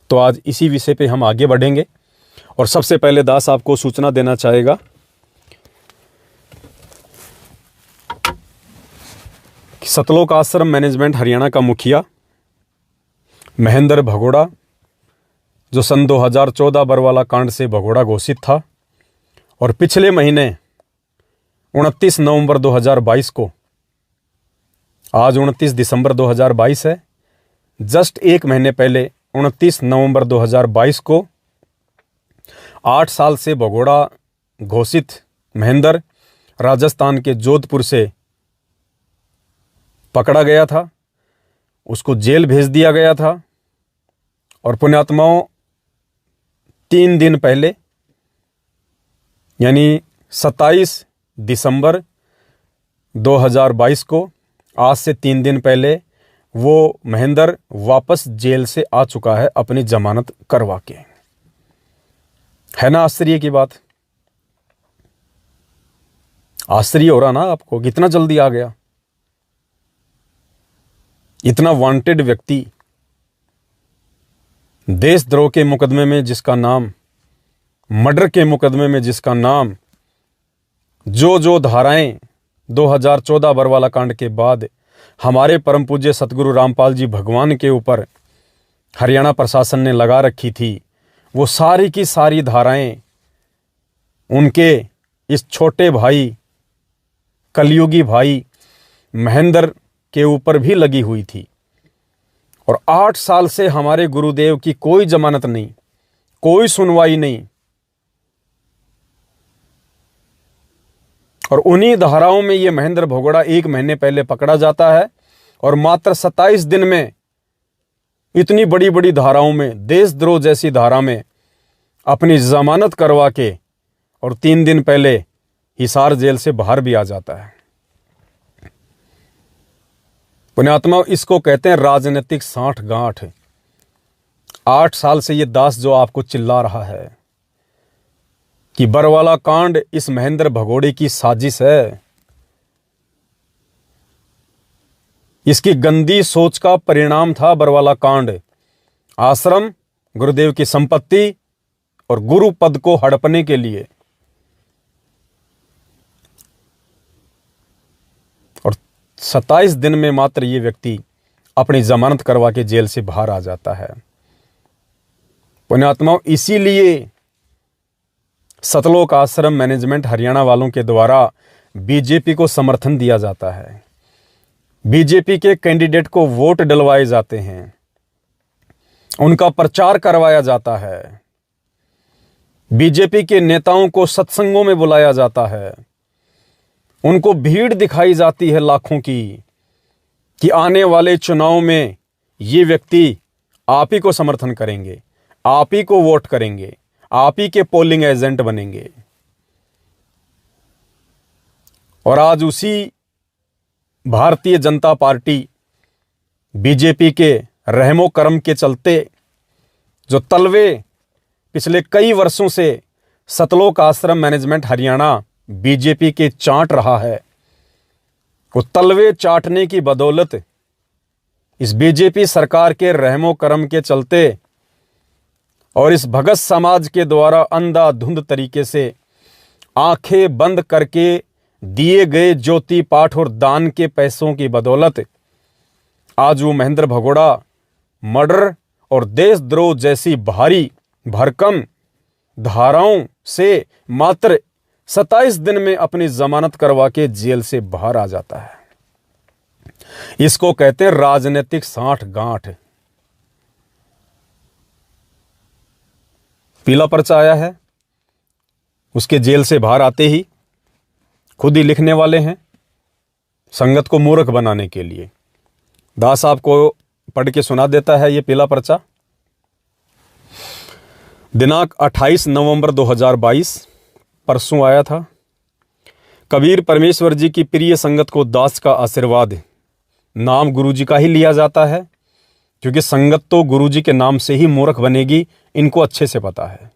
तो आज इसी विषय पे हम आगे बढ़ेंगे। और सबसे पहले दास आपको सूचना देना चाहेगा कि सतलोक आश्रम मैनेजमेंट हरियाणा का मुखिया महेंद्र भगोड़ा, जो सन 2014 बरवाला कांड से भगोड़ा घोषित था और पिछले महीने 29 नवंबर 2022 को, आज 29 दिसंबर 2022 है, जस्ट एक महीने पहले 29 नवंबर 2022 को 8 साल से भगोड़ा घोषित महेंद्र राजस्थान के जोधपुर से पकड़ा गया था। उसको जेल भेज दिया गया था और पुण्यात्माओं 3 दिन पहले यानी 27 दिसंबर 2022 को, आज से 3 दिन पहले वो महेंद्र वापस जेल से आ चुका है अपनी जमानत करवा के। है ना आश्चर्य की बात? आश्चर्य हो रहा ना आपको, कितना जल्दी आ गया। इतना वांटेड व्यक्ति, देशद्रोह के मुकदमे में जिसका नाम, मर्डर के मुकदमे में जिसका नाम, जो धाराएं 2014 बरवाला कांड के बाद हमारे परम पूज्य सतगुरु रामपाल जी भगवान के ऊपर हरियाणा प्रशासन ने लगा रखी थी, वो सारी की सारी धाराएं उनके इस छोटे भाई, कलयुगी भाई महेंद्र के ऊपर भी लगी हुई थी। और 8 साल से हमारे गुरुदेव की कोई जमानत नहीं, कोई सुनवाई नहीं। और उन्हीं धाराओं में ये महेंद्र भगोड़ा 1 महीने पहले पकड़ा जाता है और मात्र 27 दिन में इतनी बड़ी बड़ी धाराओं में, देशद्रोह जैसी धारा में अपनी जमानत करवा के और 3 दिन पहले हिसार जेल से बाहर भी आ जाता है। पुण्यात्मा, इसको कहते हैं राजनीतिक साठ गांठ। 8 साल से ये दास जो आपको चिल्ला रहा है कि बरवाला कांड इस महेंद्र भगोड़े की साजिश है, इसकी गंदी सोच का परिणाम था बरवाला कांड। आश्रम, गुरुदेव की संपत्ति और गुरु पद को हड़पने के लिए। और 27 दिन में मात्र ये व्यक्ति अपनी जमानत करवा के जेल से बाहर आ जाता है। पुण्यात्माओं, इसीलिए सतलोक आश्रम मैनेजमेंट हरियाणा वालों के द्वारा बीजेपी को समर्थन दिया जाता है, बीजेपी के कैंडिडेट को वोट डलवाए जाते हैं, उनका प्रचार करवाया जाता है, बीजेपी के नेताओं को सत्संगों में बुलाया जाता है, उनको भीड़ दिखाई जाती है लाखों की कि आने वाले चुनाव में ये व्यक्ति आप ही को समर्थन करेंगे, आप ही को वोट करेंगे, आप ही के पोलिंग एजेंट बनेंगे। और आज उसी भारतीय जनता पार्टी बीजेपी के रहमो करम के चलते जो तलवे पिछले कई वर्षों से सतलोक आश्रम मैनेजमेंट हरियाणा बीजेपी के चाट रहा है, वो तलवे चाटने की बदौलत इस बीजेपी सरकार के रहमो करम के चलते और इस भगत समाज के द्वारा अंधाधुंध तरीके से आंखें बंद करके दिए गए ज्योति पाठ और दान के पैसों की बदौलत आज वो महेंद्र भगोड़ा मर्डर और देशद्रोह जैसी भारी भरकम धाराओं से मात्र 27 दिन में अपनी जमानत करवा के जेल से बाहर आ जाता है। इसको कहते हैं राजनीतिक साठ गांठ। पीला पर्चा आया है, उसके जेल से बाहर आते ही खुद ही लिखने वाले हैं संगत को मूर्ख बनाने के लिए। दास आपको पढ़ के सुना देता है ये पीला पर्चा। दिनांक 28 नवंबर 2022, परसों आया था। कबीर परमेश्वर जी की प्रिय संगत को दास का आशीर्वाद, नाम गुरु जी का ही लिया जाता है क्योंकि संगत तो गुरु जी के नाम से ही मूर्ख बनेगी, इनको अच्छे से पता है।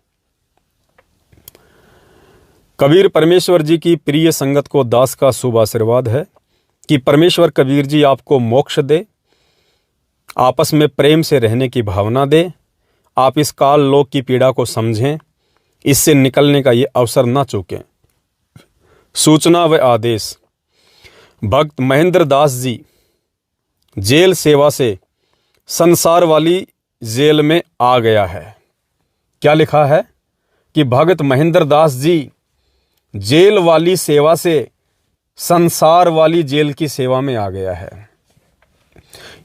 कबीर परमेश्वर जी की प्रिय संगत को दास का शुभ आशीर्वाद है कि परमेश्वर कबीर जी आपको मोक्ष दे, आपस में प्रेम से रहने की भावना दे आप इस काल लोक की पीड़ा को समझें, इससे निकलने का ये अवसर ना चूकें। सूचना व आदेश। भक्त महेंद्र दास जी जेल सेवा से संसार वाली जेल में आ गया है। क्या लिखा है कि भक्त महेंद्र दास जी जेल वाली सेवा से संसार वाली जेल की सेवा में आ गया है।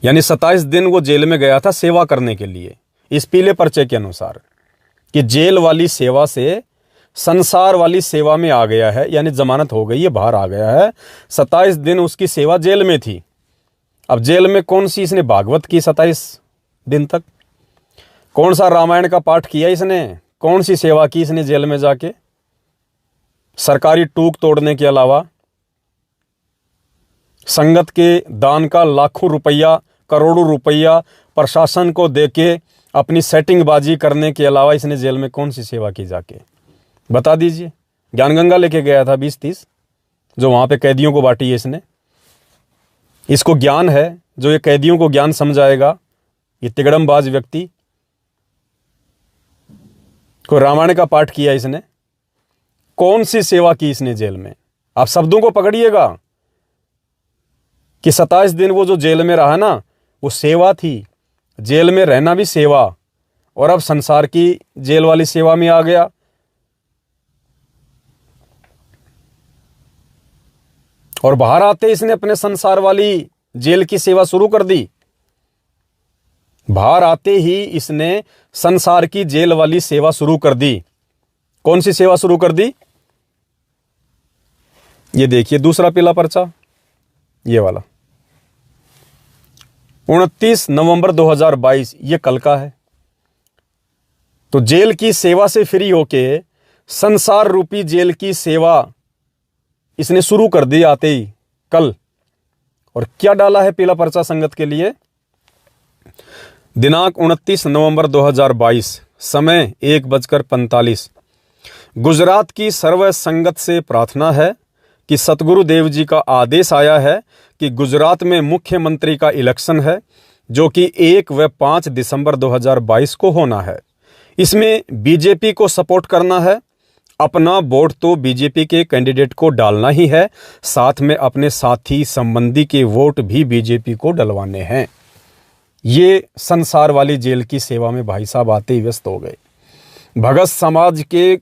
यानी 27 दिन वो जेल में गया था सेवा करने के लिए, इस पीले पर्चे के अनुसार, कि जेल वाली सेवा से संसार वाली सेवा में आ गया है, यानी जमानत हो गई है, बाहर आ गया है। 27 दिन उसकी सेवा जेल में थी। अब जेल में कौन सी इसने भागवत की 27 दिन तक? कौन सा रामायण का पाठ किया इसने? कौन सी सेवा की इसने जेल में जाके? सरकारी टूक तोड़ने के अलावा, संगत के दान का लाखों रुपया, करोड़ों रुपया प्रशासन को देके अपनी सेटिंगबाजी करने के अलावा इसने जेल में कौन सी सेवा की जाके? बता दीजिए। ज्ञानगंगा लेके गया था 20-30, जो वहां पे कैदियों को बांटी है इसने। इसको ज्ञान है, जो ये कैदियों को ज्ञान समझाएगा, ये तिगड़मबाज व्यक्ति को रामायण का पाठ किया इसने। कौन सी सेवा की इसने जेल में? आप शब्दों को पकड़िएगा कि 27 दिन वो जो जेल में रहा ना, वो सेवा थी। जेल में रहना भी सेवा, और अब संसार की जेल वाली सेवा में आ गया। और बाहर आते इसने अपने संसार वाली जेल की सेवा शुरू कर दी। बाहर आते ही इसने संसार की जेल वाली सेवा शुरू कर दी। कौन सी सेवा शुरू कर दी? ये देखिए दूसरा पीला पर्चा, ये वाला, 29 नवंबर 2022, ये कल का है। तो जेल की सेवा से फ्री होके संसार रूपी जेल की सेवा इसने शुरू कर दी आते ही कल। और क्या डाला है पीला पर्चा संगत के लिए? दिनांक 29 नवंबर 2022, समय 1:45। गुजरात की सर्व संगत से प्रार्थना है कि सतगुरु देव जी का आदेश आया है कि गुजरात में मुख्यमंत्री का इलेक्शन है, जो कि 1 व 5 दिसंबर 2022 को होना है। इसमें बीजेपी को सपोर्ट करना है। अपना वोट तो बीजेपी के कैंडिडेट को डालना ही है, साथ में अपने साथी संबंधी के वोट भी बीजेपी को डलवाने हैं। ये संसार वाली जेल की सेवा में भाई साहब आते ही व्यस्त हो गए। भगत समाज के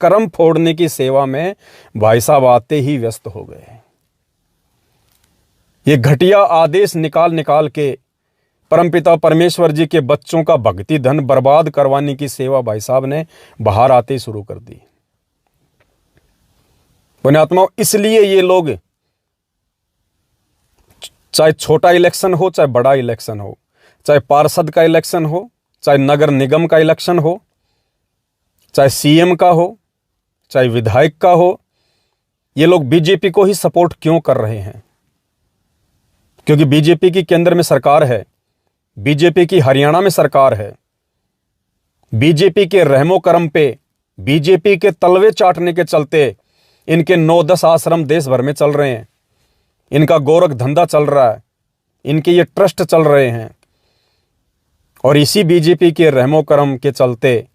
कर्म फोड़ने की सेवा में भाई साहब आते ही व्यस्त हो गए। ये घटिया आदेश निकाल के परमपिता परमेश्वर जी के बच्चों का भक्ति धन बर्बाद करवाने की सेवा भाई साहब ने बाहर आते ही शुरू कर दी। पुण्यात्माओं, इसलिए ये लोग, चाहे छोटा इलेक्शन हो चाहे बड़ा इलेक्शन हो, चाहे पार्षद का इलेक्शन हो, चाहे नगर निगम का इलेक्शन हो, चाहे सीएम का हो, चाहे विधायक का हो, ये लोग बीजेपी को ही सपोर्ट क्यों कर रहे हैं? क्योंकि बीजेपी की केंद्र में सरकार है, बीजेपी की हरियाणा में सरकार है। बीजेपी के रहमो करम पे, बीजेपी के तलवे चाटने के चलते इनके 9-10 आश्रम देश भर में चल रहे हैं। इनका गोरख धंधा चल रहा है, इनके ये ट्रस्ट चल रहे हैं। और इसी बीजेपी के रहमो करम के चलते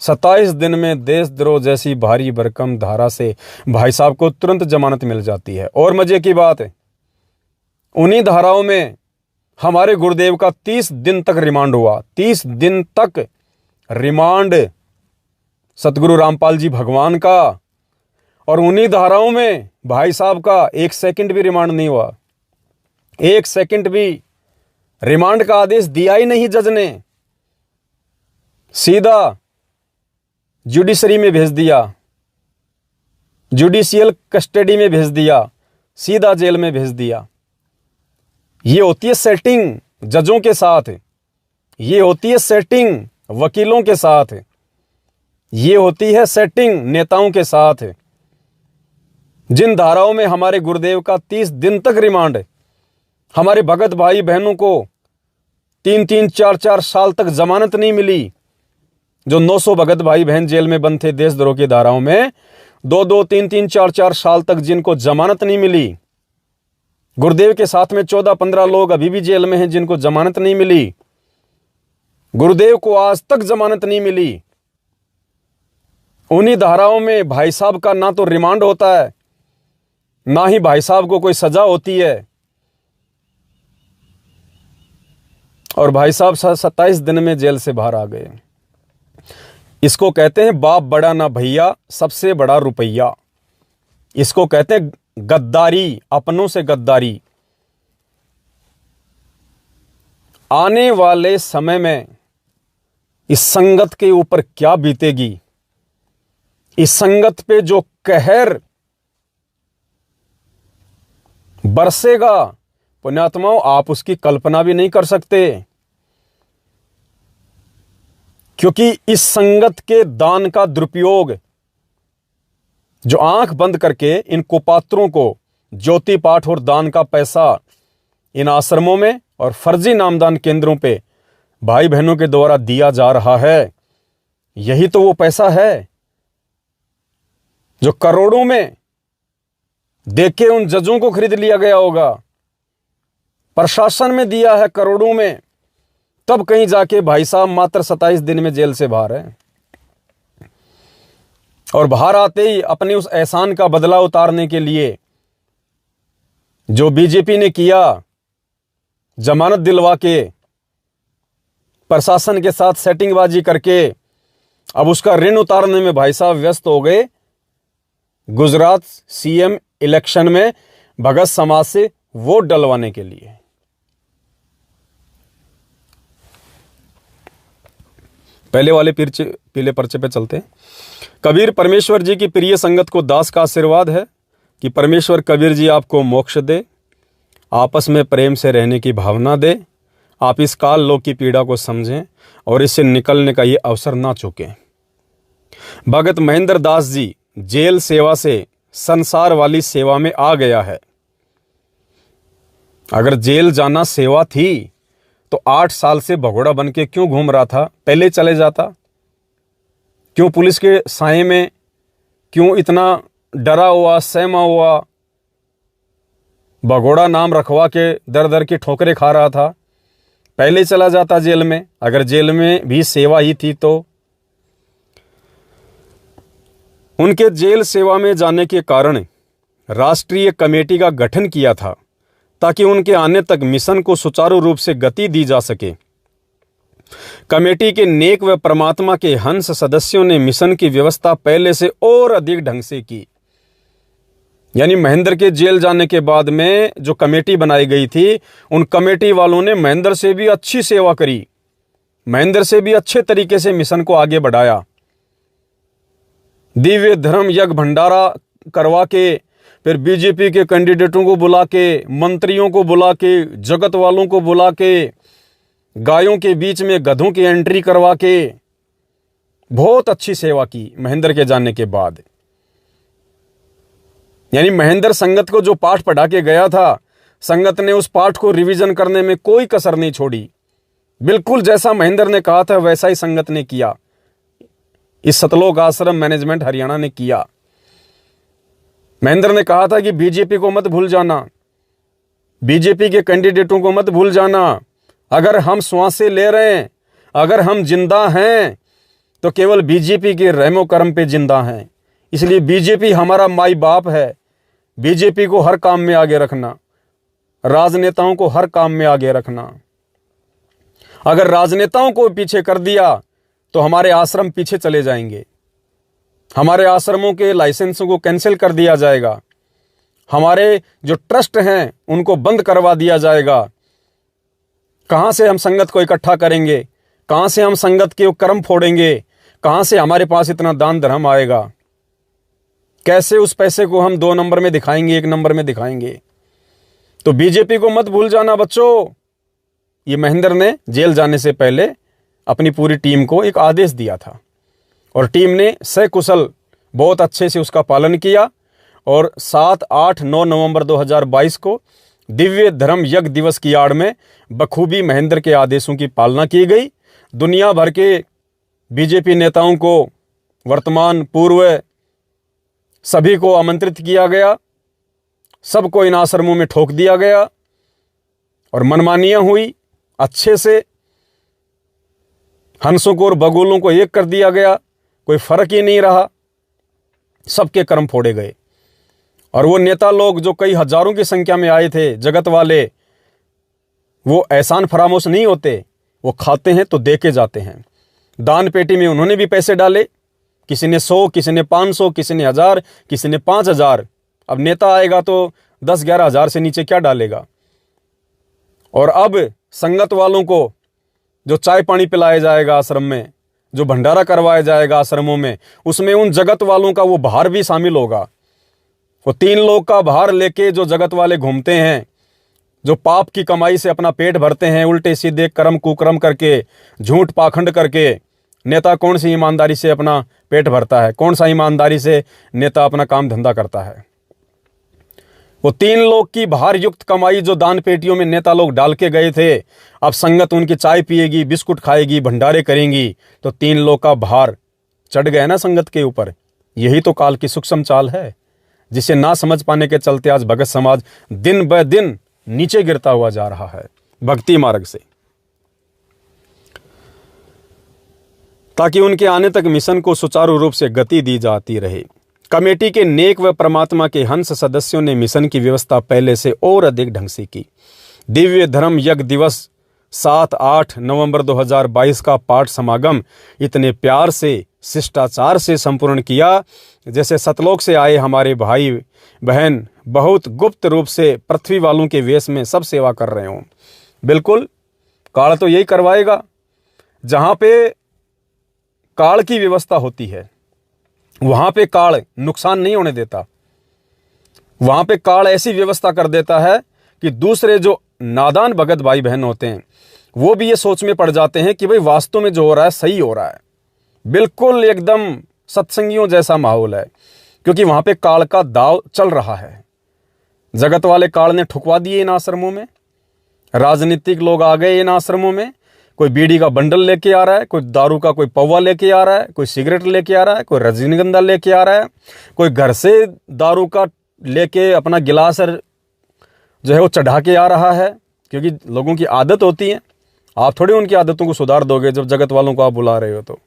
27 दिन में देशद्रोह जैसी भारी भरकम धारा से भाई साहब को तुरंत जमानत मिल जाती है। और मजे की बात है, उन्हीं धाराओं में हमारे गुरुदेव का 30 दिन तक रिमांड हुआ। 30 दिन तक रिमांड सतगुरु रामपाल जी भगवान का, और उन्हीं धाराओं में भाई साहब का 1 सेकंड भी रिमांड नहीं हुआ। 1 सेकंड भी रिमांड का आदेश दिया ही नहीं जज ने, सीधा जुडिशरी में भेज दिया, जुडिशियल कस्टडी में भेज दिया, सीधा जेल में भेज दिया। ये होती है सेटिंग जजों के साथ, ये होती है सेटिंग वकीलों के साथ, ये होती है सेटिंग नेताओं के साथ। जिन धाराओं में हमारे गुरुदेव का 30 दिन तक रिमांड है, हमारे भगत भाई बहनों को 3-3, 4-4 साल तक जमानत नहीं मिली। जो 900 भगत भाई बहन जेल में बंद थे देशद्रोह की धाराओं में, 2-2, 3-3, 4-4 साल तक जिनको जमानत नहीं मिली। गुरुदेव के साथ में 14-15 लोग अभी भी जेल में हैं जिनको जमानत नहीं मिली। गुरुदेव को आज तक जमानत नहीं मिली। उन्हीं धाराओं में भाई साहब का ना तो रिमांड होता है, ना ही भाई साहब को कोई सजा होती है। और भाई साहब 27 दिन में जेल से बाहर आ गए। इसको कहते हैं बाप बड़ा ना भैया, सबसे बड़ा रुपया। इसको कहते हैं गद्दारी, अपनों से गद्दारी। आने वाले समय में इस संगत के ऊपर क्या बीतेगी, इस संगत पे जो कहर बरसेगा, पुण्यात्माओं, आप उसकी कल्पना भी नहीं कर सकते। क्योंकि इस संगत के दान का दुरुपयोग, जो आंख बंद करके इन कुपात्रों को ज्योति पाठ और दान का पैसा इन आश्रमों में और फर्जी नामदान केंद्रों पे भाई बहनों के द्वारा दिया जा रहा है, यही तो वो पैसा है जो करोड़ों में देके उन जजों को खरीद लिया गया होगा। प्रशासन में दिया है करोड़ों में, तब कहीं जाके भाई साहब मात्र 27 दिन में जेल से बाहर है। और बाहर आते ही अपने उस एहसान का बदला उतारने के लिए जो बीजेपी ने किया, जमानत दिलवा के प्रशासन के साथ सेटिंगबाजी करके, अब उसका ऋण उतारने में भाई साहब व्यस्त हो गए। गुजरात सीएम इलेक्शन में भगत समाज से वोट डलवाने के लिए। पहले वाले पीले पर्चे पे चलते हैं। कबीर परमेश्वर जी की प्रिय संगत को दास का आशीर्वाद है कि परमेश्वर कबीर जी आपको मोक्ष दे, आपस में प्रेम से रहने की भावना दे, आप इस काल लोक की पीड़ा को समझें और इससे निकलने का ये अवसर ना चूकें। भगत महेंद्र दास जी जेल सेवा से संसार वाली सेवा में आ गया है। अगर जेल जाना सेवा थी तो 8 साल से भगोड़ा बन के क्यों घूम रहा था? पहले चले जाता। क्यों पुलिस के साए में क्यों इतना डरा हुआ, सहमा हुआ, भगोड़ा नाम रखवा के दर दर की ठोकरें खा रहा था? पहले चला जाता जेल में, अगर जेल में भी सेवा ही थी तो। उनके जेल सेवा में जाने के कारण राष्ट्रीय कमेटी का गठन किया था ताकि उनके आने तक मिशन को सुचारू रूप से गति दी जा सके। कमेटी के नेक व परमात्मा के हंस सदस्यों ने मिशन की व्यवस्था पहले से और अधिक ढंग से की। यानी महेंद्र के जेल जाने के बाद में जो कमेटी बनाई गई थी, उन कमेटी वालों ने महेंद्र से भी अच्छी सेवा करी, महेंद्र से भी अच्छे तरीके से मिशन को आगे बढ़ाया। दिव्य धर्म यज्ञ भंडारा करवा के, फिर बीजेपी के कैंडिडेटों को बुला के, मंत्रियों को बुला के, जगत वालों को बुला के, गायों के बीच में गधों की एंट्री करवा के बहुत अच्छी सेवा की महेंद्र के जाने के बाद। यानी महेंद्र संगत को जो पाठ पढ़ा के गया था, संगत ने उस पाठ को रिवीजन करने में कोई कसर नहीं छोड़ी। बिल्कुल जैसा महेंद्र ने कहा था वैसा ही संगत ने किया। इस सतलोक आश्रम मैनेजमेंट हरियाणा ने किया। महेंद्र ने कहा था कि बीजेपी को मत भूल जाना, बीजेपी के कैंडिडेटों को मत भूल जाना। अगर हम श्वासें ले रहे हैं, अगर हम जिंदा हैं, तो केवल बीजेपी के रहमो करम पे जिंदा हैं। इसलिए बीजेपी हमारा माई बाप है। बीजेपी को हर काम में आगे रखना, राजनेताओं को हर काम में आगे रखना। अगर राजनेताओं को पीछे कर दिया तो हमारे आश्रम पीछे चले जाएंगे, हमारे आश्रमों के लाइसेंसों को कैंसिल कर दिया जाएगा, हमारे जो ट्रस्ट हैं उनको बंद करवा दिया जाएगा। कहां से हम संगत को इकट्ठा करेंगे? कहां से हम संगत के कर्म फोड़ेंगे? कहां से हमारे पास इतना दान धर्म आएगा? कैसे उस पैसे को हम 2 नंबर में दिखाएंगे, 1 नंबर में दिखाएंगे? तो बीजेपी को मत भूल जाना बच्चों। ये महेंद्र ने जेल जाने से पहले अपनी पूरी टीम को एक आदेश दिया था और टीम ने सकुशल बहुत अच्छे से उसका पालन किया। और 7, 8, 9 नवंबर 2022 को दिव्य धर्म यज्ञ दिवस की आड़ में बखूबी महेंद्र के आदेशों की पालना की गई। दुनिया भर के बीजेपी नेताओं को, वर्तमान पूर्व, सभी को आमंत्रित किया गया। सबको इन आश्रमों में ठोक दिया गया। और मनमानियां हुई अच्छे से। हंसों को और बगुलों को एक कर दिया गया, कोई फर्क ही नहीं रहा, सबके कर्म फोड़े गए। और वो नेता लोग जो कई हजारों की संख्या में आए थे, जगत वाले, वो एहसान फरामोश नहीं होते, वो खाते हैं तो दे के जाते हैं। दान पेटी में उन्होंने भी पैसे डाले, किसी ने 100, किसी ने 500, किसी ने 1000, किसी ने 5000। अब नेता आएगा तो 10-11 हजार से नीचे क्या डालेगा। और अब संगत वालों को जो चाय पानी पिलाया जाएगा आश्रम में, जो भंडारा करवाया जाएगा आश्रमों में, उसमें उन जगत वालों का वो भार भी शामिल होगा। वो 3 लोग का भार लेके जो जगत वाले घूमते हैं, जो पाप की कमाई से अपना पेट भरते हैं, उल्टे सीधे कर्म कुकर्म करके, झूठ पाखंड करके, नेता कौन सी ईमानदारी से अपना पेट भरता है? कौन सा ईमानदारी से नेता अपना काम धंधा करता है? वो 3 लोग की भार युक्त कमाई जो दान पेटियों में नेता लोग डाल के गए थे, अब संगत उनकी चाय पिएगी, बिस्कुट खाएगी, भंडारे करेंगी, तो 3 लोग का भार चढ़ गया ना संगत के ऊपर। यही तो काल की सूक्ष्म चाल है, जिसे ना समझ पाने के चलते आज भगत समाज दिन ब दिन नीचे गिरता हुआ जा रहा है भक्ति मार्ग से। ताकि उनके आने तक मिशन को सुचारू रूप से गति दी जाती रहे, कमेटी के नेक व परमात्मा के हंस सदस्यों ने मिशन की व्यवस्था पहले से और अधिक ढंग से की। दिव्य धर्म यज्ञ दिवस 7-8 नवंबर 2022 का पाठ समागम इतने प्यार से, शिष्टाचार से संपूर्ण किया जैसे सतलोक से आए हमारे भाई बहन बहुत गुप्त रूप से पृथ्वी वालों के वेश में सब सेवा कर रहे हों। बिल्कुल, काल तो यही करवाएगा। जहाँ पे काल की व्यवस्था होती है वहां पे काल नुकसान नहीं होने देता। वहां पे काल ऐसी व्यवस्था कर देता है कि दूसरे जो नादान भगत भाई बहन होते हैं वो भी ये सोच में पड़ जाते हैं कि भाई वास्तव में जो हो रहा है सही हो रहा है। बिल्कुल एकदम सत्संगियों जैसा माहौल है, क्योंकि वहां पे काल का दाव चल रहा है। जगत वाले काल ने ठुकवा दिए इन आश्रमों में, राजनीतिक लोग आ गए इन आश्रमों में। कोई बीड़ी का बंडल लेके आ रहा है, कोई दारू का कोई पौवा लेके आ रहा है, कोई सिगरेट लेके आ रहा है, कोई रजनीगंधा लेके आ रहा है, कोई घर से दारू का लेके अपना गिलास जो है वो चढ़ा के आ रहा है, क्योंकि लोगों की आदत होती है। आप थोड़ी उनकी आदतों को सुधार दोगे जब जगत वालों को आप बुला रहे हो।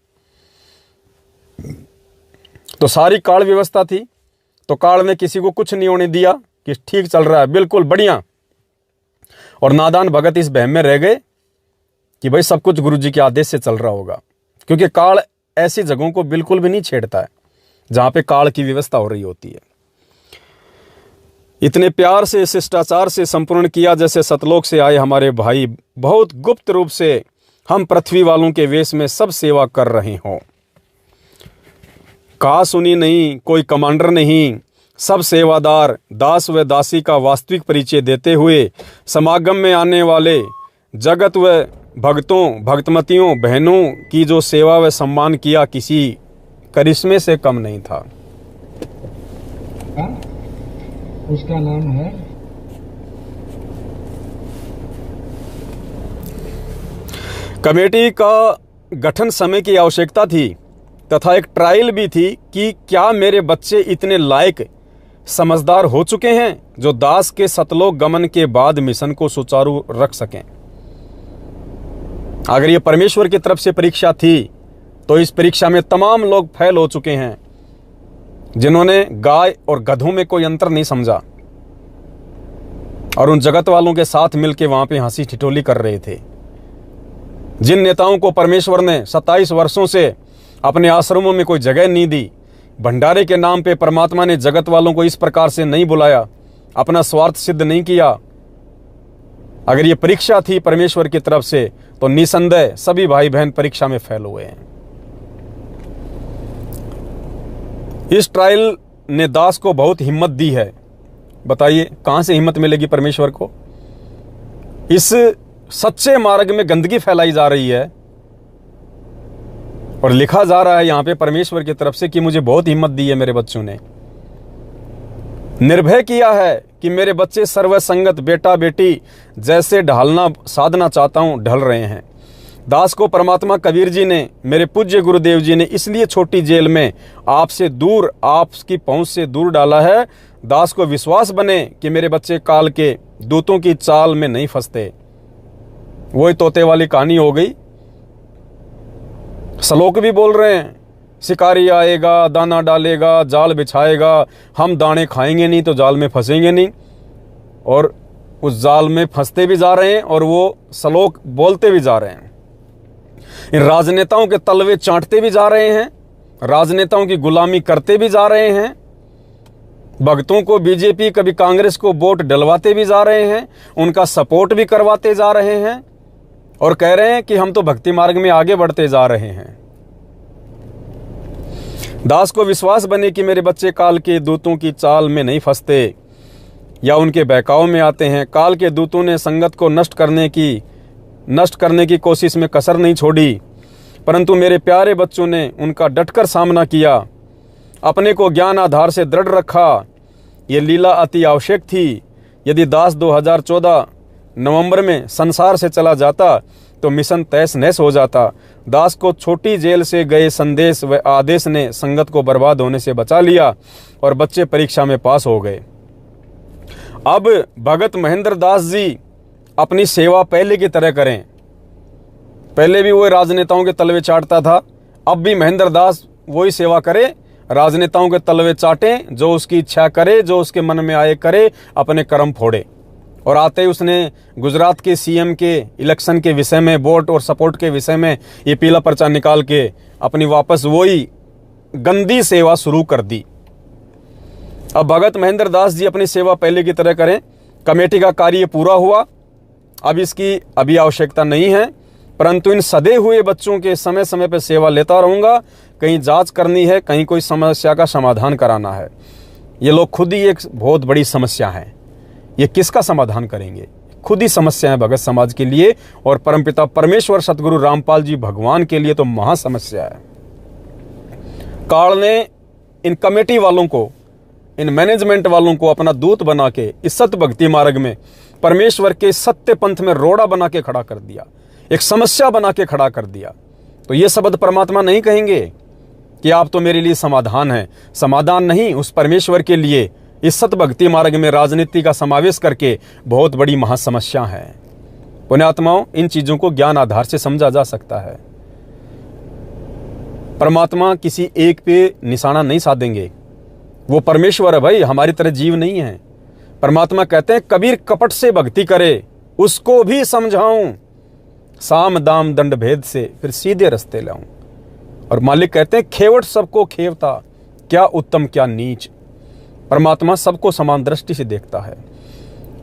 तो सारी काल व्यवस्था थी, तो काल ने किसी को कुछ नहीं होने दिया कि ठीक चल रहा है, बिल्कुल बढ़िया। और नादान भगत इस बहम में रह गए कि भाई सब कुछ गुरु जी के आदेश से चल रहा होगा, क्योंकि काल ऐसी जगहों को बिल्कुल भी नहीं छेड़ता है जहां पे काल की व्यवस्था हो रही होती है। इतने प्यार से, शिष्टाचार से संपूर्ण किया जैसे सतलोक से आए हमारे भाई बहुत गुप्त रूप से हम पृथ्वी वालों के वेश में सब सेवा कर रहे हों। कहा सुनी नहीं, कोई कमांडर नहीं, सब सेवादार, दास व दासी का वास्तविक परिचय देते हुए समागम में आने वाले जगत व भक्तों, भक्तमतियों, बहनों की जो सेवा व सम्मान किया किसी करिश्मे से कम नहीं था। उसका नाम है कमेटी का गठन समय की आवश्यकता थी तथा एक ट्रायल भी थी कि क्या मेरे बच्चे इतने लायक समझदार हो चुके हैं जो दास के सतलोक गमन के बाद मिशन को सुचारू रख सकें। अगर ये परमेश्वर की तरफ से परीक्षा थी तो इस परीक्षा में तमाम लोग फेल हो चुके हैं जिन्होंने गाय और गधों में कोई अंतर नहीं समझा और उन जगत वालों के साथ मिलकर वहां पे हंसी ठिठोली कर रहे थे। जिन नेताओं को परमेश्वर ने 27 वर्षों से अपने आश्रमों में कोई जगह नहीं दी, भंडारे के नाम पे परमात्मा ने जगत वालों को इस प्रकार से नहीं बुलाया, अपना स्वार्थ सिद्ध नहीं किया। अगर ये परीक्षा थी परमेश्वर की तरफ से तो निसंदेह सभी भाई बहन परीक्षा में फेल हुए हैं। इस ट्रायल ने दास को बहुत हिम्मत दी है। बताइए कहां से हिम्मत मिलेगी परमेश्वर को? इस सच्चे मार्ग में गंदगी फैलाई जा रही है और लिखा जा रहा है यहां पे परमेश्वर की तरफ से कि मुझे बहुत हिम्मत दी है, मेरे बच्चों ने निर्भय किया है कि मेरे बच्चे सर्वसंगत बेटा बेटी जैसे ढालना साधना चाहता हूं ढल रहे हैं। दास को परमात्मा कबीर जी ने, मेरे पूज्य गुरुदेव जी ने इसलिए छोटी जेल में आपसे दूर, आपकी पहुंच से दूर डाला है, दास को विश्वास बने कि मेरे बच्चे काल के दूतों की चाल में नहीं फंसते। वही तोते वाली कहानी हो गई श्लोक भी बोल रहे हैं, शिकारी आएगा, दाना डालेगा, जाल बिछाएगा, हम दाने खाएंगे नहीं तो जाल में फंसेंगे नहीं। और उस जाल में फंसते भी जा रहे हैं और वो श्लोक बोलते भी जा रहे हैं। इन राजनेताओं के तलवे चाटते भी जा रहे हैं, राजनेताओं की गुलामी करते भी जा रहे हैं, भक्तों को बीजेपी कभी कांग्रेस को वोट डलवाते भी जा रहे हैं, उनका सपोर्ट भी करवाते जा रहे हैं और कह रहे हैं कि हम तो भक्ति मार्ग में आगे बढ़ते जा रहे हैं। दास को विश्वास बने कि मेरे बच्चे काल के दूतों की चाल में नहीं फंसते या उनके बहकाव में आते हैं। काल के दूतों ने संगत को नष्ट करने की कोशिश में कसर नहीं छोड़ी, परंतु मेरे प्यारे बच्चों ने उनका डटकर सामना किया, अपने को ज्ञान आधार से दृढ़ रखा। ये लीला अति आवश्यक थी। यदि दास 2014 नवंबर में संसार से चला जाता तो मिशन तहस नहस हो जाता। दास को छोटी जेल से गए संदेश व आदेश ने संगत को बर्बाद होने से बचा लिया और बच्चे परीक्षा में पास हो गए। अब भगत महेंद्र दास जी अपनी सेवा पहले की तरह करें। पहले भी वो राजनेताओं के तलवे चाटता था, अब भी महेंद्र दास वही सेवा करे, राजनेताओं के तलवे चाटे, जो उसकी इच्छा करे, जो उसके मन में आए करे, अपने कर्म फोड़े। और आते ही उसने गुजरात के सीएम के इलेक्शन के विषय में, वोट और सपोर्ट के विषय में ये पीला पर्चा निकाल के अपनी वापस वही गंदी सेवा शुरू कर दी। अब भगत महेंद्र दास जी अपनी सेवा पहले की तरह करें। कमेटी का कार्य पूरा हुआ, अब इसकी अभी आवश्यकता नहीं है, परंतु इन सदे हुए बच्चों के समय समय पर सेवा लेता रहूँगा। कहीं जांच करनी है, कहीं कोई समस्या का समाधान कराना है। ये लोग खुद ही एक बहुत बड़ी समस्या है। ये किसका समाधान करेंगे? खुद ही समस्या है भगत समाज के लिए और परमपिता परमेश्वर सतगुरु रामपाल जी भगवान के लिए तो महा समस्या है। काल ने इन कमेटी वालों को, इन मैनेजमेंट वालों को अपना दूत बना के इस सत्य भक्ति मार्ग में परमेश्वर के सत्य पंथ में रोड़ा बना के खड़ा कर दिया, एक समस्या बना के खड़ा कर दिया। तो ये शब्द परमात्मा नहीं कहेंगे कि आप तो मेरे लिए समाधान है। समाधान नहीं, उस परमेश्वर के लिए इस सत्य भक्ति मार्ग में राजनीति का समावेश करके बहुत बड़ी महासमस्या है। पुण्यात्माओं, इन चीजों को ज्ञान आधार से समझा जा सकता है। परमात्मा किसी एक पे निशाना नहीं साधेंगे, वो परमेश्वर है भाई, हमारी तरह जीव नहीं है। परमात्मा कहते हैं कबीर कपट से भक्ति करे, उसको भी समझाऊं, साम दाम दंड भेद से फिर सीधे रास्ते लाऊं। और मालिक कहते हैं खेवट सबको खेवता, क्या उत्तम क्या नीच। परमात्मा सबको समान दृष्टि से देखता है।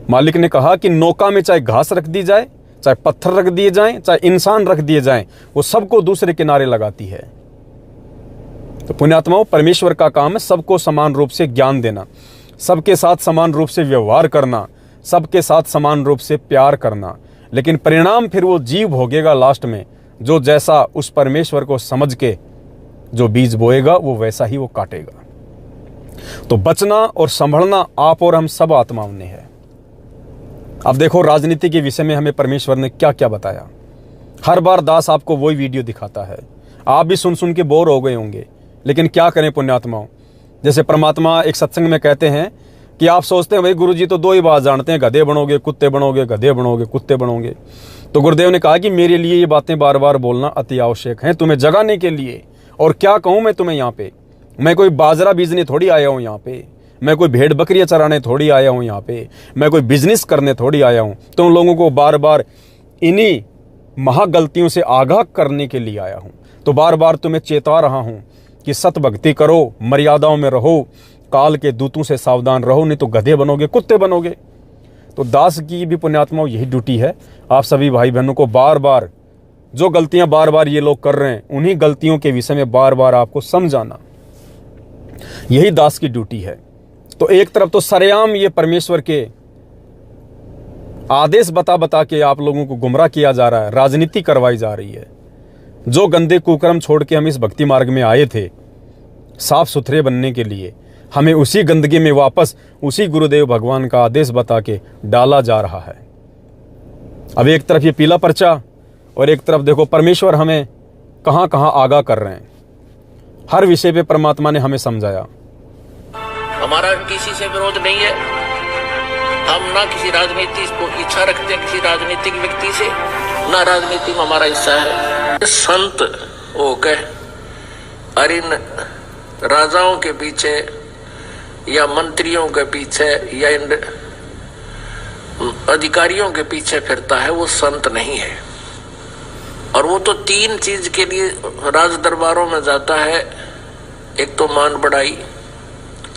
मालिक ने कहा कि नौका में चाहे घास रख दी जाए, चाहे पत्थर रख दिए जाएं, चाहे इंसान रख दिए जाएं, वो सबको दूसरे किनारे लगाती है। तो पुण्यात्माओं, परमेश्वर का काम है सबको समान रूप से ज्ञान देना, सबके साथ समान रूप से व्यवहार करना, सबके साथ समान रूप से प्यार करना। लेकिन परिणाम फिर वो जीव भोगेगा लास्ट में, जो जैसा उस परमेश्वर को समझ के जो बीज बोएगा वो वैसा ही वो काटेगा। तो बचना और संभलना आप और हम सब आत्माओं ने है। अब देखो राजनीति के विषय में हमें परमेश्वर ने क्या क्या बताया। हर बार दास आपको वही वीडियो दिखाता है, आप भी सुन सुन के बोर हो गए होंगे, लेकिन क्या करें पुण्यात्माओं। जैसे परमात्मा एक सत्संग में कहते हैं कि आप सोचते हैं भाई गुरुजी तो दो ही बात जानते हैं, गधे बनोगे कुत्ते बनोगे, गधे बनोगे कुत्ते बनोगे। तो गुरुदेव ने कहा कि मेरे लिए ये बातें बार बार बोलना अति आवश्यक है, तुम्हें जगाने के लिए। और क्या कहूँ मैं तुम्हें यहाँ पे, मैं कोई बाजरा बीजने थोड़ी आया हूँ यहाँ पे, मैं कोई भेड़ बकरियां चराने थोड़ी आया हूँ यहाँ पे, मैं कोई बिजनेस करने थोड़ी आया हूँ। तुम लोगों को बार बार इन्हीं महागलतियों से आगाह करने के लिए आया हूँ। तो बार बार तुम्हें चेता रहा हूँ कि सत भक्ति करो, मर्यादाओं में रहो, काल के दूतों से सावधान रहो, नहीं तो गधे बनोगे कुत्ते बनोगे। तो दास की भी पुण्यात्माओं यही ड्यूटी है, आप सभी भाई बहनों को बार बार जो गलतियां बार बार ये लोग कर रहे हैं उन्हीं गलतियों के विषय में बार बार आपको समझाना, यही दास की ड्यूटी है। तो एक तरफ तो सरेआम ये परमेश्वर के आदेश बता बता के आप लोगों को गुमराह किया जा रहा है, राजनीति करवाई जा रही है। जो गंदे कुकर्म छोड़ के हम इस भक्ति मार्ग में आए थे साफ सुथरे बनने के लिए, हमें उसी गंदगी में वापस उसी गुरुदेव भगवान का आदेश बता के डाला जा रहा है। अब एक तरफ ये पीला पर्चा और एक तरफ देखो परमेश्वर हमें कहां कहां आगाह कर रहे हैं। हर विषय पे परमात्मा ने हमें समझाया। हमारा किसी से विरोध नहीं है, हम ना किसी राजनीति को इच्छा रखते हैं किसी राजनीतिक व्यक्ति से, ना राजनीति में हमारा हिस्सा है। संत हो के और इन राजाओं के पीछे या मंत्रियों के पीछे या इन अधिकारियों के पीछे फिरता है, वो संत नहीं है। और वो तो 3 चीज के लिए राज दरबारों में जाता है। एक तो मान बढ़ाई,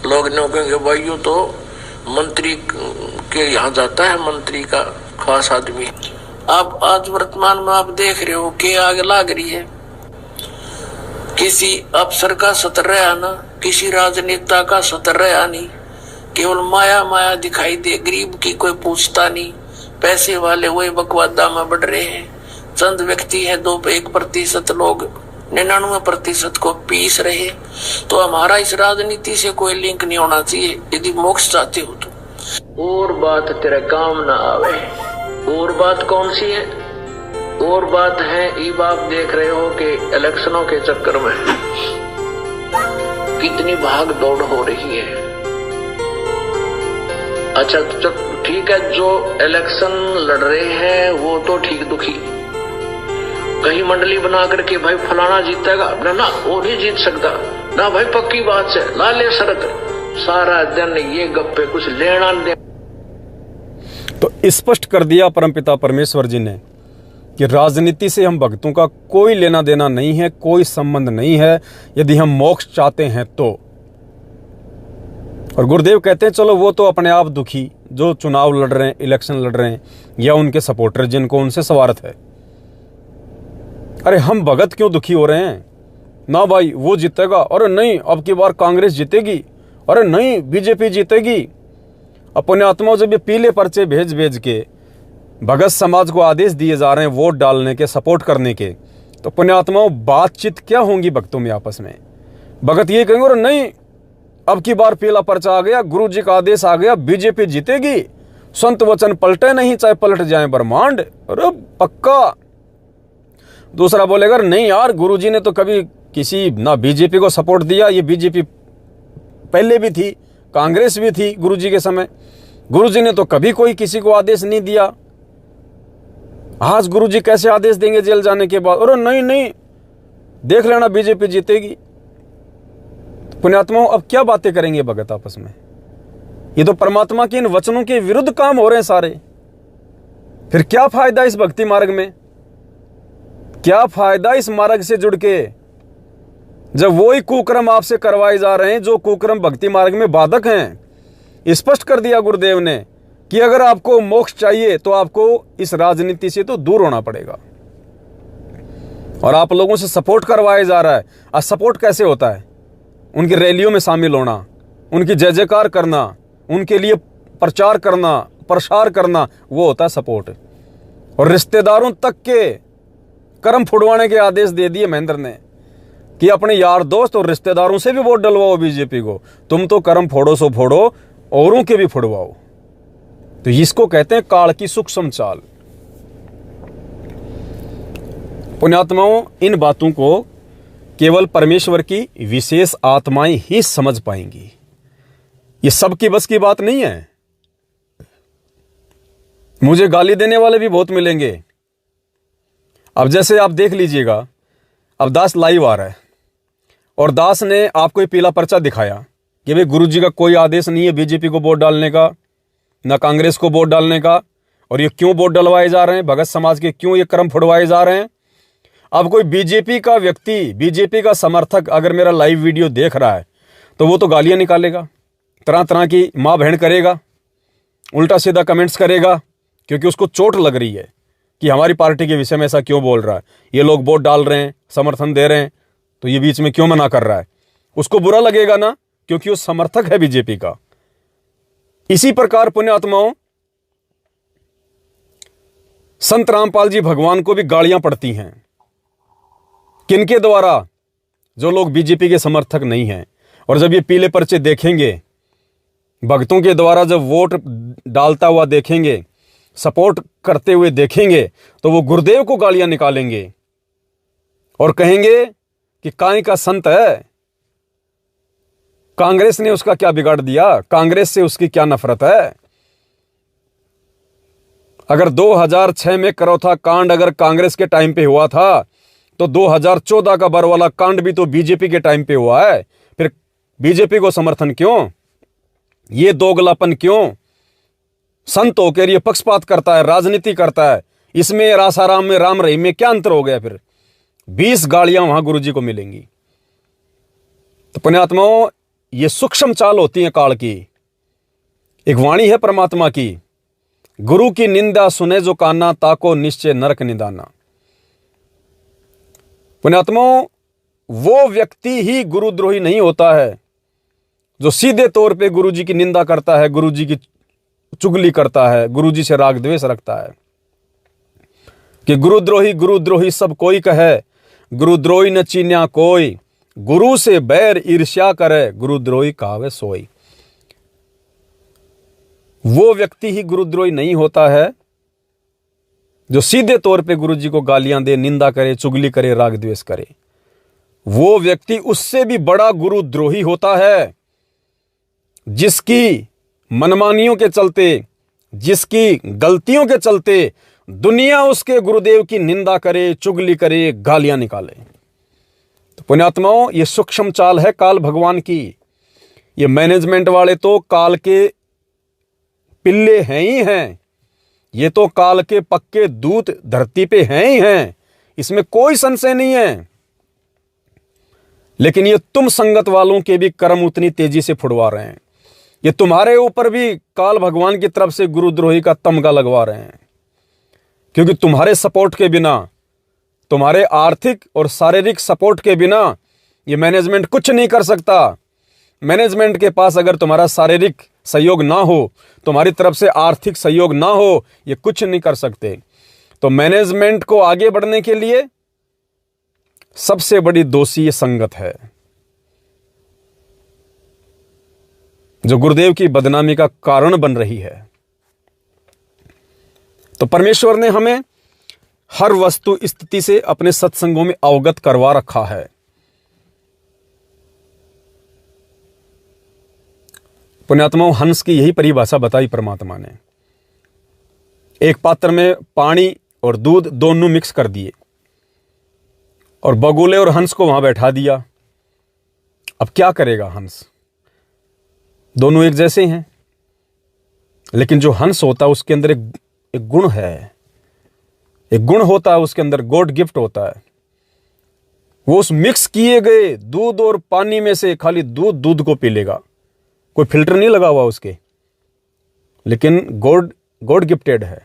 लोग नो कहेंगे भाई यू तो मंत्री के यहाँ जाता है, मंत्री का खास आदमी। आप आज वर्तमान में आप देख रहे हो कि आग लाग रही है, किसी अफसर का सतर आना, किसी राजनेता का सतर आनी, केवल माया माया दिखाई दे, गरीब की कोई पूछता नहीं। पैसे वाले वही बकवादा में बढ़ रहे हैं, चंद व्यक्ति है 1% लोग 99% को पीस रहे। तो हमारा इस राजनीति से कोई लिंक नहीं होना चाहिए यदि मोक्ष चाहते हो तो। और बात तेरे काम ना आवे। और बात कौन सी है? और बात है ये आप देख रहे हो कि इलेक्शनों के चक्कर में कितनी भाग दौड़ हो रही है। अच्छा तो ठीक है, जो इलेक्शन लड़ रहे हैं वो तो ठीक दुखी, कहीं मंडली बना करके भाई फलाना जीतेगा ना, ना वो नहीं जीत सकता ना भाई, पक्की बात से ला ले शरत, सारा दिन ये गप्पे, कुछ लेना दे। तो स्पष्ट कर दिया परमपिता परमेश्वर जी ने कि राजनीति से हम भक्तों का कोई लेना देना नहीं है, कोई संबंध नहीं है, यदि हम मोक्ष चाहते हैं तो। और गुरुदेव कहते हैं चलो वो तो अपने आप दुखी, जो चुनाव लड़ रहे हैं, इलेक्शन लड़ रहे हैं, या उनके सपोर्टर जिनको उनसे स्वार्थ है। अरे हम भगत क्यों दुखी हो रहे हैं? ना भाई वो जीतेगा, अरे नहीं अब की बार कांग्रेस जीतेगी, अरे नहीं बीजेपी जीतेगी। अपने आत्माओं जब ये पीले पर्चे भेज भेज के भगत समाज को आदेश दिए जा रहे हैं वोट डालने के, सपोर्ट करने के, तो पुण्य आत्माओं बातचीत क्या होंगी भक्तों में आपस में? भगत ये कहेंगे अरे नहीं अब की बार पीला पर्चा आ गया, गुरु जी का आदेश आ गया, बीजेपी जीतेगी, संत वचन पलटे नहीं चाहे पलट जाए ब्रह्मांड, अरे पक्का। दूसरा बोलेगा नहीं यार गुरु जी ने तो कभी किसी ना बीजेपी को सपोर्ट दिया, ये बीजेपी पहले भी थी, कांग्रेस भी थी गुरु जी के समय, गुरु जी ने तो कभी कोई किसी को आदेश नहीं दिया, आज गुरु जी कैसे आदेश देंगे जेल जाने के बाद? अरे नहीं नहीं देख लेना बीजेपी जीतेगी। पुण्यात्माओं अब क्या बातें करेंगे भगत आपस में? ये तो परमात्मा के इन वचनों के विरुद्ध काम हो रहे हैं सारे। फिर क्या फायदा इस भक्ति मार्ग में? क्या फायदा इस मार्ग से जुड़ के, जब वही कुकर्म आपसे करवाए जा रहे हैं जो कुकर्म भक्ति मार्ग में बाधक हैं। स्पष्ट कर दिया गुरुदेव ने कि अगर आपको मोक्ष चाहिए तो आपको इस राजनीति से तो दूर होना पड़ेगा। और आप लोगों से सपोर्ट करवाया जा रहा है। आज सपोर्ट कैसे होता है? उनकी रैलियों में शामिल होना, उनकी जय जयकार करना, उनके लिए प्रचार करना, प्रसार करना, वो होता है सपोर्ट। और रिश्तेदारों तक के कर्म फुड़वाने के आदेश दे दिए महेंद्र ने कि अपने यार दोस्त और रिश्तेदारों से भी वोट डलवाओ बीजेपी को। तुम तो कर्म फोड़ो सो फोड़ो, औरों के भी फुड़वाओ। तो इसको कहते हैं काल की सूक्ष्म चाल। पुण्यात्माओं इन बातों को केवल परमेश्वर की विशेष आत्माएं ही समझ पाएंगी। ये सबकी बस की बात नहीं है। मुझे गाली देने वाले भी बहुत मिलेंगे। अब जैसे आप देख लीजिएगा, अब दास लाइव आ रहा है और दास ने आपको ये पीला पर्चा दिखाया कि भाई गुरु जी का कोई आदेश नहीं है बीजेपी को वोट डालने का, ना कांग्रेस को वोट डालने का, और ये क्यों वोट डलवाए जा रहे हैं, भगत समाज के क्यों ये कर्म फुड़वाए जा रहे हैं। अब कोई बीजेपी का व्यक्ति, बीजेपी का समर्थक अगर मेरा लाइव वीडियो देख रहा है तो वो तो गालियां निकालेगा, तरह तरह की माँ बहन करेगा, उल्टा सीधा कमेंट्स करेगा, क्योंकि उसको चोट लग रही है कि हमारी पार्टी के विषय में ऐसा क्यों बोल रहा है, ये लोग वोट डाल रहे हैं, समर्थन दे रहे हैं, तो ये बीच में क्यों मना कर रहा है। उसको बुरा लगेगा ना, क्योंकि वो समर्थक है बीजेपी का। इसी प्रकार पुण्यात्माओं संत रामपाल जी भगवान को भी गालियां पड़ती हैं। किनके द्वारा? जो लोग बीजेपी के समर्थक नहीं हैं। और जब ये पीले पर्चे देखेंगे, भक्तों के द्वारा जब वोट डालता हुआ देखेंगे, सपोर्ट करते हुए देखेंगे, तो वो गुरुदेव को गालियां निकालेंगे और कहेंगे कि काहे का संत है, कांग्रेस ने उसका क्या बिगाड़ दिया, कांग्रेस से उसकी क्या नफरत है। अगर 2006 में करौथा कांड अगर कांग्रेस के टाइम पे हुआ था तो 2014 का बरवाला कांड भी तो बीजेपी के टाइम पे हुआ है। फिर बीजेपी को समर्थन क्यों? ये दोगलापन क्यों? संत होकर ये पक्षपात करता है, राजनीति करता है। इसमें रासाराम में राम रहीम में क्या अंतर हो गया? फिर 20 गाड़ियां वहां गुरुजी को मिलेंगी। तो पुण्यात्माओं, ये सूक्ष्म चाल होती है काल की। एक वाणी है परमात्मा की, गुरु की निंदा सुने जो काना, ताको निश्चय नरक निदाना। पुण्यात्माओं, वो व्यक्ति ही गुरुद्रोही नहीं होता है जो सीधे तौर पे गुरुजी की निंदा करता है, गुरुजी की चुगली करता है, गुरुजी से राग द्वेष रखता है। कि गुरुद्रोही गुरुद्रोही सब कोई कहे, गुरुद्रोही न चीन्या कोई, गुरु से बैर ईर्ष्या करे, गुरुद्रोही कहावे सोई। वो व्यक्ति ही गुरुद्रोही नहीं होता है जो सीधे तौर पे गुरुजी को गालियां दे, निंदा करे, चुगली करे, राग द्वेष करे। वो व्यक्ति उससे भी बड़ा गुरुद्रोही होता है जिसकी मनमानियों के चलते, जिसकी गलतियों के चलते दुनिया उसके गुरुदेव की निंदा करे, चुगली करे, गालियां निकाले। तो पुण्यात्माओं, ये सूक्ष्म चाल है काल भगवान की। ये मैनेजमेंट वाले तो काल के पिल्ले हैं ही हैं। ये तो काल के पक्के दूत धरती पे हैं ही हैं, इसमें कोई संशय नहीं है। लेकिन ये तुम संगत वालों के भी कर्म उतनी तेजी से फुड़वा रहे हैं। ये तुम्हारे ऊपर भी काल भगवान की तरफ से गुरुद्रोही का तमगा लगवा रहे हैं, क्योंकि तुम्हारे सपोर्ट के बिना, तुम्हारे आर्थिक और शारीरिक सपोर्ट के बिना ये मैनेजमेंट कुछ नहीं कर सकता। मैनेजमेंट के पास अगर तुम्हारा शारीरिक सहयोग ना हो, तुम्हारी तरफ से आर्थिक सहयोग ना हो, ये कुछ नहीं कर सकते। तो मैनेजमेंट को आगे बढ़ने के लिए सबसे बड़ी दोषी ये संगत है, जो गुरुदेव की बदनामी का कारण बन रही है। तो परमेश्वर ने हमें हर वस्तु स्थिति से अपने सत्संगों में अवगत करवा रखा है। पुण्यात्माओं, हंस की यही परिभाषा बताई परमात्मा ने। एक पात्र में पानी और दूध दोनों मिक्स कर दिए और बगुले और हंस को वहां बैठा दिया। अब क्या करेगा हंस? दोनों एक जैसे हैं, लेकिन जो हंस होता है उसके अंदर एक गुण है, एक गुण होता है उसके अंदर, गॉड गिफ्ट होता है। वो उस मिक्स किए गए दूध और पानी में से खाली दूध को पी लेगा, कोई फिल्टर नहीं लगा हुआ उसके, लेकिन गॉड गिफ्टेड है।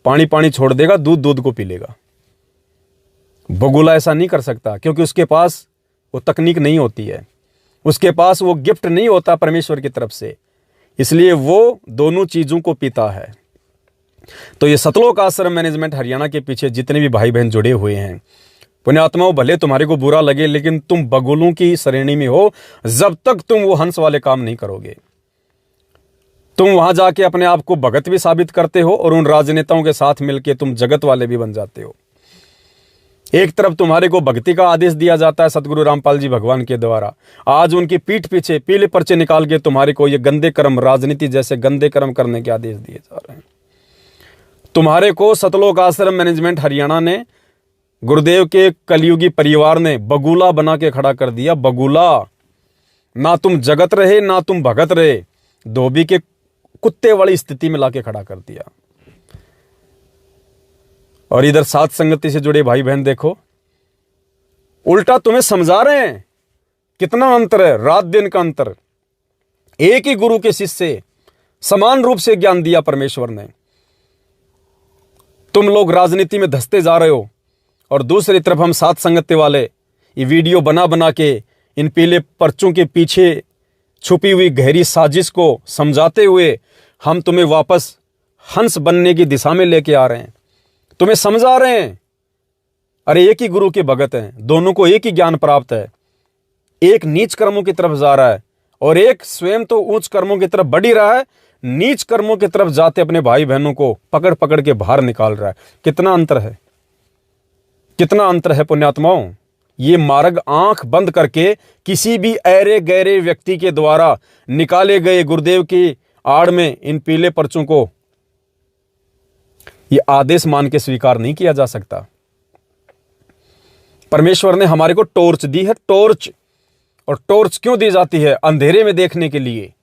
पानी छोड़ देगा, दूध को पी लेगा। बगुला ऐसा नहीं कर सकता, क्योंकि उसके पास वो तकनीक नहीं होती है, उसके पास वो गिफ्ट नहीं होता परमेश्वर की तरफ से, इसलिए वो दोनों चीजों को पीता है। तो ये सतलोक आश्रम मैनेजमेंट हरियाणा के पीछे जितने भी भाई बहन जुड़े हुए हैं, पुण्यात्माओं, भले तुम्हारे को बुरा लगे, लेकिन तुम बगुलों की श्रेणी में हो जब तक तुम वो हंस वाले काम नहीं करोगे। तुम वहां जाके अपने आप को भगत भी साबित करते हो और उन राजनेताओं के साथ मिलकर तुम जगत वाले भी बन जाते हो। एक तरफ तुम्हारे को भक्ति का आदेश दिया जाता है सतगुरु रामपाल जी भगवान के द्वारा, आज उनकी पीठ पीछे पीले पर्चे निकाल के तुम्हारे को ये गंदे कर्म, राजनीति जैसे गंदे कर्म करने के आदेश दिए जा रहे हैं। तुम्हारे को सतलोक आश्रम मैनेजमेंट हरियाणा ने, गुरुदेव के कलयुगी परिवार ने बगुला बना के खड़ा कर दिया। बगुला, ना तुम जगत रहे ना तुम भगत रहे, धोबी के कुत्ते वाली स्थिति में लाके खड़ा कर दिया। और इधर साथ संगति से जुड़े भाई बहन देखो, उल्टा तुम्हें समझा रहे हैं कितना अंतर है, रात दिन का अंतर। एक ही गुरु के शिष्य से समान रूप से ज्ञान दिया परमेश्वर ने। तुम लोग राजनीति में धंसते जा रहे हो और दूसरी तरफ हम साथ संगति वाले ये वीडियो बना के इन पीले पर्चों के पीछे छुपी हुई गहरी साजिश को समझाते हुए हम तुम्हें वापस हंस बनने की दिशा में लेके आ रहे हैं, तुम्हें समझा रहे हैं। अरे एक ही गुरु के भगत हैं, दोनों को एक ही ज्ञान प्राप्त है। एक नीच कर्मों की तरफ जा रहा है और एक स्वयं तो ऊंच कर्मों की तरफ बढ़ ही रहा है, नीच कर्मों की तरफ जाते अपने भाई बहनों को पकड़ पकड़ के बाहर निकाल रहा है। कितना अंतर है, कितना अंतर है पुण्यात्माओं। ये मार्ग आंख बंद करके किसी भी ऐरे गहरे व्यक्ति के द्वारा निकाले गए गुरुदेव की आड़ में इन पीले पर्चों को ये आदेश मान के स्वीकार नहीं किया जा सकता। परमेश्वर ने हमारे को टॉर्च दी है, टॉर्च। और टॉर्च क्यों दी जाती है? अंधेरे में देखने के लिए।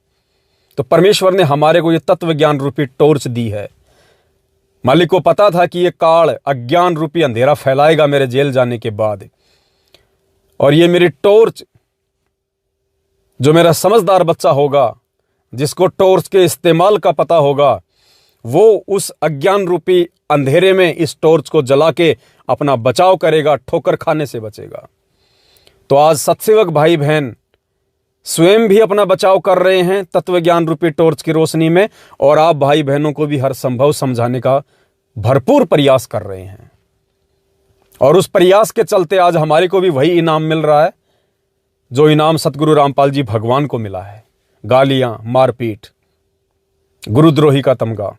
तो परमेश्वर ने हमारे को ये तत्व ज्ञान रूपी टॉर्च दी है। मालिक को पता था कि ये काल अज्ञान रूपी अंधेरा फैलाएगा मेरे जेल जाने के बाद, और ये मेरी टॉर्च, जो मेरा समझदार बच्चा होगा, जिसको टॉर्च के इस्तेमाल का पता होगा, वो उस अज्ञान रूपी अंधेरे में इस टॉर्च को जला के अपना बचाव करेगा, ठोकर खाने से बचेगा। तो आज सत्सेवक भाई बहन स्वयं भी अपना बचाव कर रहे हैं तत्व ज्ञान रूपी टॉर्च की रोशनी में, और आप भाई बहनों को भी हर संभव समझाने का भरपूर प्रयास कर रहे हैं। और उस प्रयास के चलते आज हमारे को भी वही इनाम मिल रहा है जो इनाम सतगुरु रामपाल जी भगवान को मिला है। गालियां, मारपीट, गुरुद्रोही का तमगा।